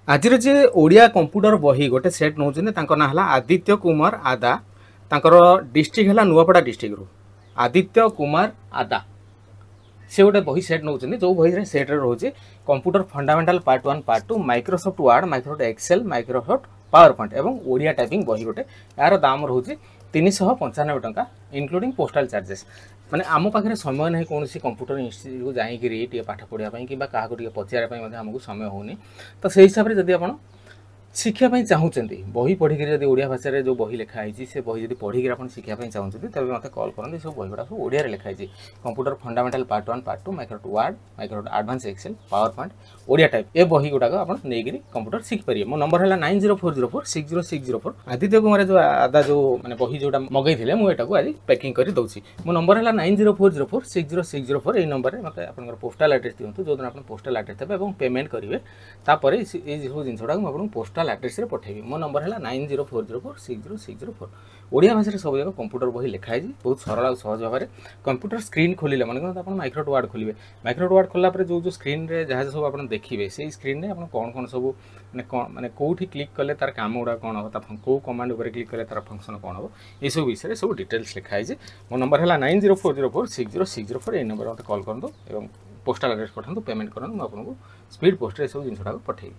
आज जे ओडिया कंप्यूटर बही गोटे सेट नौ ना है आदित्य कुमार आदा तांकर डिस्ट्रिक्ट है नुआपड़ा डिस्ट्रिक्ट रु आदित्य कुमार आदा से गोटे बही सेट नौ जो बही सेट रोचे computer fundamental part 1 part 2 Microsoft Word Microsoft Excel Microsoft PowerPoint एवं ओडिया टाइपिंग बही गोटे यार दाम रोचे 395 टंका इनक्लूडिंग पोस्टाल चार्जेस माने आम पाखे समय ना कौन कंप्यूटर इन्स्टिट्यूट को जाकि पाठ पढ़ाई कि क्या पचारे आमको समय होनी तो से हिसाब से जब आप शिक्षापी चाहूँगी बही पढ़ी जब ओडिया भाषा जो बही लिखाई से बही जब पढ़ी आप शिखापी चाहूँगी तब मत कल करते सब बही गुड़ा सब ओडिया लिखाई computer fundamental part 1 part 2 Microsoft Word Microsoft advance Excel PowerPoint Odia type ये बही गुड़ाक आप कंप्यूटर शिखिपारे मो नंबर है 9040460604 आदित्य कुमार जो आदा जो मैंने बही जो मगई मुझे आज पैकिंग कर दूसरी मो नंबर है 9040460604 ये नंबर में मतलब आप पोस्टाल एड्रेस दिखाँ जो दिन आप पोस्टाल एड्रेस देते और पेमेंट करेंगे तापर ये सब जिनसा मुझे पोस्टाल एड्रेस रे पठेबी मो नंबर है 9040460604 ओडिया भाषा सब जगह कंप्यूटर बही लिखाई बहुत सरल और सहज भाव में कंप्यूटर स्क्रीन खोलिले मन आप माइक्रोसॉफ्ट वर्ड खोलिए माइक्रोसॉफ्ट वर्ड खोला जो जो स्क्रीन रे जहाँ सब आप देखिए से स्क्रीन में आप कौन कौन सब माने कौटी क्लिक कले तार काम गुड़ा कौन हम कौ कमांड उपर क्लिक कले तार फंक्शन कौन हम ये सब विषय सब डिटेल्स लिखाई मो नंबर है 9040460604 ये नंबर मत कॉल करूँ और पोस्टाल एड्रेस पठातु पेमेंट करूँ मुझे आपको स्पीड पोस्ट सब जिन पठेबी।